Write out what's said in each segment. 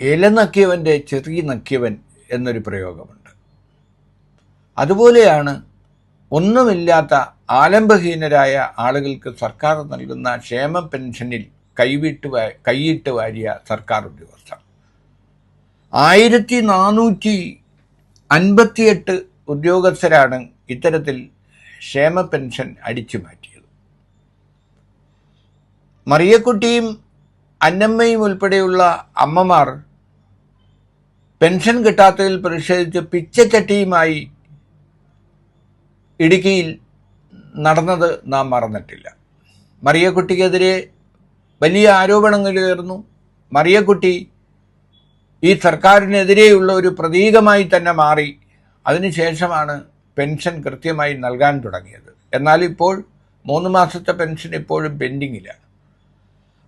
ഇല നക്കിയവൻ്റെ ചെറിയ നക്കിയവൻ എന്നൊരു പ്രയോഗമുണ്ട്. അതുപോലെയാണ് ഒന്നുമില്ലാത്ത ആലംബഹീനരായ ആളുകൾക്ക് സർക്കാർ നൽകുന്ന ക്ഷേമ പെൻഷനിൽ കൈയിട്ട് വാരിയ സർക്കാർ ഉദ്യോഗസ്ഥർ. 1458 ഉദ്യോഗസ്ഥരാണ് ഇത്തരത്തിൽ ക്ഷേമ പെൻഷൻ അടിച്ചു മാറ്റിയത്. മറിയക്കുട്ടിയും അന്നമ്മയും ഉൾപ്പെടെയുള്ള അമ്മമാർ പെൻഷൻ കിട്ടാത്തതിൽ പ്രതിഷേധിച്ച് പിച്ചച്ചട്ടിയുമായി ഇടുക്കിയിൽ നടന്നത് നാം മറന്നിട്ടില്ല. മറിയക്കുട്ടിക്കെതിരെ വലിയ ആരോപണങ്ങൾ ഉയർന്നു. മറിയക്കുട്ടി ഈ സർക്കാരിനെതിരെയുള്ള ഒരു പ്രതീകമായി തന്നെ മാറി. അതിനുശേഷമാണ് പെൻഷൻ കൃത്യമായി നൽകാൻ തുടങ്ങിയത്. എന്നാൽ ഇപ്പോൾ 3 മാസത്തെ പെൻഷൻ ഇപ്പോഴും പെൻഡിങ്ങിലാണ്.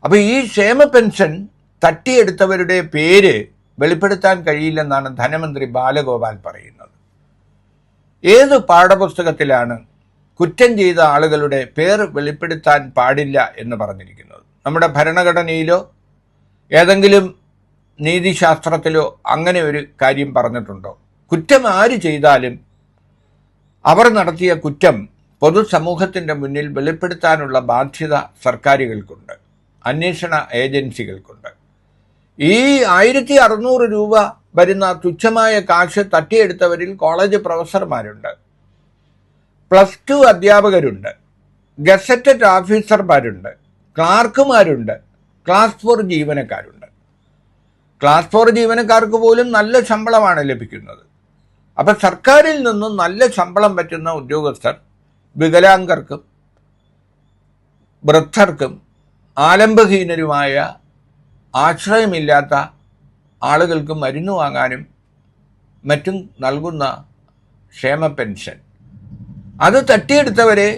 അപ്പോൾ ഈ ക്ഷേമ പെൻഷൻ തട്ടിയെടുത്തവരുടെ പേര് വെളിപ്പെടുത്താൻ കഴിയില്ലെന്നാണ് ധനമന്ത്രി ബാലഗോപാൽ പറയുന്നത്. ഏത് പാഠപുസ്തകത്തിലാണ് കുറ്റം ചെയ്ത ആളുകളുടെ പേർ വെളിപ്പെടുത്താൻ പാടില്ല എന്ന് പറഞ്ഞിരിക്കുന്നത്? നമ്മുടെ ഭരണഘടനയിലോ ഏതെങ്കിലും നീതിശാസ്ത്രത്തിലോ അങ്ങനെ ഒരു കാര്യം പറഞ്ഞിട്ടുണ്ടോ? കുറ്റം ആര് ചെയ്താലും അവർ നടത്തിയ കുറ്റം പൊതുസമൂഹത്തിൻ്റെ മുന്നിൽ വെളിപ്പെടുത്താനുള്ള ബാധ്യത സർക്കാരുകൾക്കുണ്ട്, അന്വേഷണ ഏജൻസികൾക്കുണ്ട്. ഈ 1600 രൂപ വരുന്ന തുച്ഛമായ കാശ് തട്ടിയെടുത്തവരിൽ കോളേജ് പ്രൊഫസർമാരുണ്ട്, +2 അധ്യാപകരുണ്ട്, ഗസറ്റഡ് ഓഫീസർമാരുണ്ട്, ക്ലാർക്കുമാരുണ്ട്, ക്ലാസ് 4 ജീവനക്കാരുണ്ട്. ക്ലാസ് 4 ജീവനക്കാർക്ക് പോലും നല്ല ശമ്പളമാണ് ലഭിക്കുന്നത്. അപ്പം സർക്കാരിൽ നിന്നും നല്ല ശമ്പളം പറ്റുന്ന ഉദ്യോഗസ്ഥർ വികലാംഗർക്കും വൃദ്ധർക്കും ആലംബഹീനരുമായ ആശ്രയമില്ലാത്ത ആളുകൾക്ക് മരുന്ന് വാങ്ങാനും മറ്റും നൽകുന്ന ക്ഷേമ പെൻഷൻ, അത് തട്ടിയെടുത്തവരെ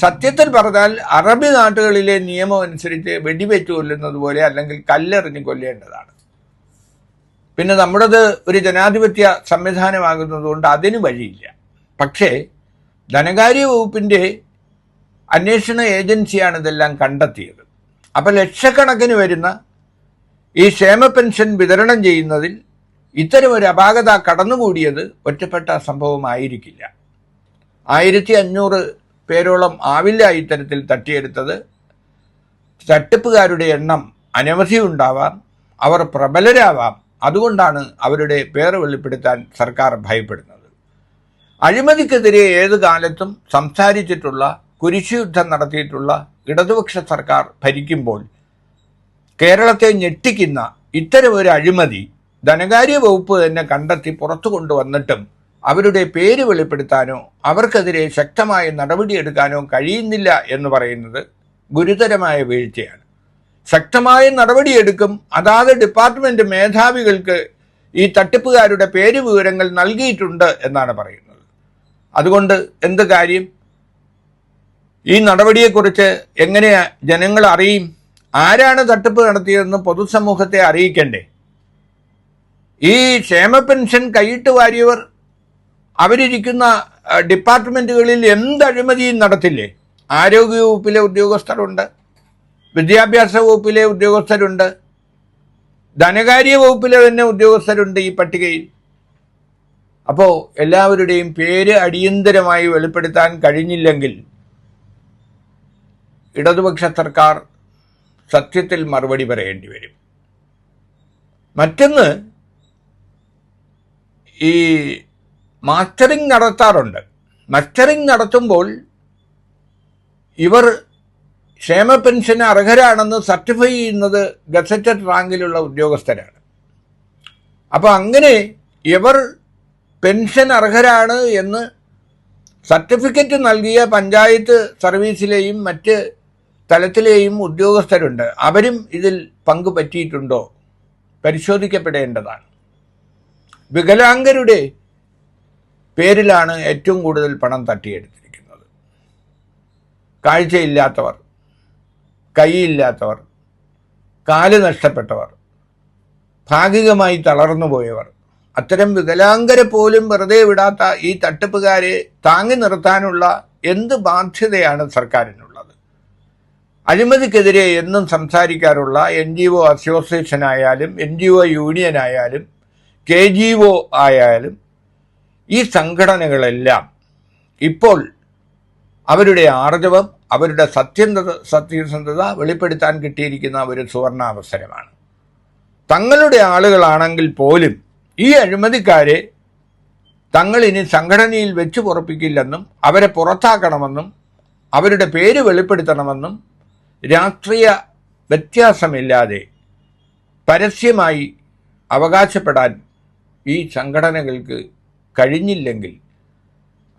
സത്യത്തിൽ പറഞ്ഞാൽ അറബി നാട്ടുകളിലെ നിയമം അനുസരിച്ച് വെടിവെച്ച് കൊല്ലുന്നത് പോലെ അല്ലെങ്കിൽ കല്ലെറിഞ്ഞ് കൊല്ലേണ്ടതാണ്. പിന്നെ നമ്മുടേത് ഒരു ജനാധിപത്യ സംവിധാനമാകുന്നതുകൊണ്ട് അതിന് വഴിയില്ല. പക്ഷേ ധനകാര്യ വകുപ്പിൻ്റെ അന്വേഷണ ഏജൻസിയാണ് ഇതെല്ലാം കണ്ടെത്തിയത്. അപ്പോൾ ലക്ഷക്കണക്കിന് വരുന്ന ഈ ക്ഷേമ പെൻഷൻ വിതരണം ചെയ്യുന്നതിൽ ഇത്തരം ഒരു അപാകത കടന്നുകൂടിയത് ഒറ്റപ്പെട്ട സംഭവമായിരിക്കില്ല. 1500 പേരോളം ആവില്ല ഇത്തരത്തിൽ തട്ടിയെടുത്തത്. തട്ടിപ്പുകാരുടെ എണ്ണം അനവധി ഉണ്ടാവാം, അവർ പ്രബലരാവാം. അതുകൊണ്ടാണ് അവരുടെ പേര് വെളിപ്പെടുത്താൻ സർക്കാർ ഭയപ്പെടുന്നത്. അഴിമതിക്കെതിരെ ഏത് കാലത്തും സംസാരിച്ചിട്ടുള്ള, കുരിശുയുദ്ധം നടത്തിയിട്ടുള്ള ഇടതുപക്ഷ സർക്കാർ ഭരിക്കുമ്പോൾ കേരളത്തെ ഞെട്ടിക്കുന്ന ഇത്തരം ഒരു അഴിമതി ധനകാര്യ വകുപ്പ് തന്നെ കണ്ടെത്തി പുറത്തു കൊണ്ടുവന്നിട്ടും അവരുടെ പേര് വെളിപ്പെടുത്താനോ അവർക്കെതിരെ ശക്തമായ നടപടിയെടുക്കാനോ കഴിയുന്നില്ല എന്ന് പറയുന്നത് ഗുരുതരമായ വീഴ്ചയാണ്. ശക്തമായ നടപടിയെടുക്കും. അതാത് ഡിപ്പാർട്ട്മെന്റ് മേധാവികൾക്ക് ഈ തട്ടിപ്പുകാരുടെ പേര് വിവരങ്ങൾ നൽകിയിട്ടുണ്ട് എന്നാണ് പറയുന്നത്. അതുകൊണ്ട് എന്ത് കാര്യം? ഈ നടപടിയെക്കുറിച്ച് എങ്ങനെ ജനങ്ങൾ അറിയും? ആരാണ് തട്ടിപ്പ് നടത്തിയതെന്ന് പൊതുസമൂഹത്തെ അറിയിക്കണ്ടേ? ഈ ക്ഷേമ പെൻഷൻ കൈയിട്ട് വാരിയവർ അവരിരിക്കുന്ന ഡിപ്പാർട്ട്മെന്റുകളിൽ എന്ത് അഴിമതിയും നടത്തില്ലേ? ആരോഗ്യ വകുപ്പിലെ ഉദ്യോഗസ്ഥരുണ്ട്, വിദ്യാഭ്യാസ വകുപ്പിലെ ഉദ്യോഗസ്ഥരുണ്ട്, ധനകാര്യ വകുപ്പിലെ തന്നെ ഉദ്യോഗസ്ഥരുണ്ട് ഈ പട്ടികയിൽ. അപ്പോൾ എല്ലാവരുടെയും പേര് അടിയന്തരമായി വെളിപ്പെടുത്താൻ കഴിഞ്ഞില്ലെങ്കിൽ ഇടതുപക്ഷ സർക്കാർ സത്യത്തിൽ മറുപടി പറയേണ്ടി വരും. മറ്റൊന്ന്, ഈ മാസ്റ്ററിംഗ് നടത്താറുണ്ട്. മാസ്റ്ററിംഗ് നടത്തുമ്പോൾ ഇവർ ക്ഷേമ പെൻഷന് അർഹരാണെന്ന് സർട്ടിഫൈ ചെയ്യുന്നത് ഗസറ്റഡ് റാങ്കിലുള്ള ഉദ്യോഗസ്ഥരാണ്. അപ്പോൾ അങ്ങനെ ഇവർ പെൻഷൻ അർഹരാണ് എന്ന് സർട്ടിഫിക്കറ്റ് നൽകിയ പഞ്ചായത്ത് സർവീസിലെയും മറ്റ് തലത്തിലെയും ഉദ്യോഗസ്ഥരുണ്ട്. അവരും ഇതിൽ പങ്കു പറ്റിയിട്ടുണ്ടോ പരിശോധിക്കപ്പെടേണ്ടതാണ്. വികലാംഗരുടെ പേരിലാണ് ഏറ്റവും കൂടുതൽ പണം തട്ടിയെടുത്തിരിക്കുന്നത്. കാഴ്ചയില്ലാത്തവർ, കൈയില്ലാത്തവർ, കാല് നഷ്ടപ്പെട്ടവർ, ഭാഗികമായി തളർന്നു പോയവർ, അത്തരം വികലാംഗരെ പോലും വെറുതെ വിടാത്ത ഈ തട്ടിപ്പുകാരെ താങ്ങി നിർത്താനുള്ള എന്ത് ബാധ്യതയാണ് സർക്കാരിനുള്ളത്? അഴിമതിക്കെതിരെ എന്നും സംസാരിക്കാറുള്ള NGO അസോസിയേഷൻ ആയാലും NGO യൂണിയൻ ആയാലും KGO ആയാലും ഈ സംഘടനകളെല്ലാം ഇപ്പോൾ അവരുടെ ആർജവം, അവരുടെ സത്യസന്ധത വെളിപ്പെടുത്താൻ കിട്ടിയിരിക്കുന്ന ഒരു സുവർണാവസരമാണ്. തങ്ങളുടെ ആളുകളാണെങ്കിൽ പോലും ഈ അഴിമതിക്കാരെ തങ്ങൾ ഇനി സംഘടനയിൽ വെച്ച് പൊറപ്പിക്കില്ലെന്നും അവരെ പുറത്താക്കണമെന്നും അവരുടെ പേര് വെളിപ്പെടുത്തണമെന്നും രാഷ്ട്രീയ വ്യത്യാസമില്ലാതെ പരസ്യമായി അവകാശപ്പെടാൻ ഈ സംഘടനകൾക്ക് കഴിഞ്ഞില്ലെങ്കിൽ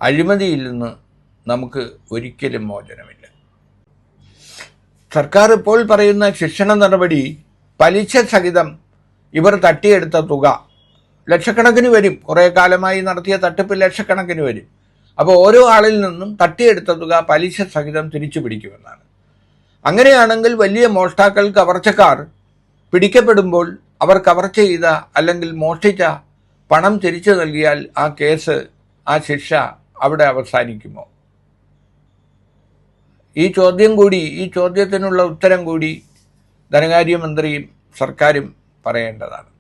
അഴിമതിയിൽ നിന്ന് നമുക്ക് ഒരിക്കലും മോചനമില്ല. സർക്കാർ ഇപ്പോൾ പറയുന്ന ശിക്ഷണ നടപടി പലിശ സഹിതം ഇവർ തട്ടിയെടുത്ത തുക ലക്ഷക്കണക്കിന് വരും. കുറേ കാലമായി നടത്തിയ തട്ടിപ്പ് ലക്ഷക്കണക്കിന് വരും. അപ്പോൾ ഓരോ ആളിൽ നിന്നും തട്ടിയെടുത്ത തുക പലിശ സഹിതം തിരിച്ചു പിടിക്കുമെന്നാണ്. അങ്ങനെയാണെങ്കിൽ വലിയ മോഷ്ടാക്കൾ, കവർച്ചക്കാർ പിടിക്കപ്പെടുമ്പോൾ അവർ കവർച്ച ചെയ്ത അല്ലെങ്കിൽ മോഷ്ടിച്ച പണം തിരിച്ചു നൽകിയാൽ ആ കേസ്, ആ ശിക്ഷ അവിടെ അവസാനിക്കുമോ? ഈ ചോദ്യത്തിനുള്ള ഉത്തരം കൂടി ധനകാര്യമന്ത്രിയും സർക്കാരും പറയേണ്ടതാണ്.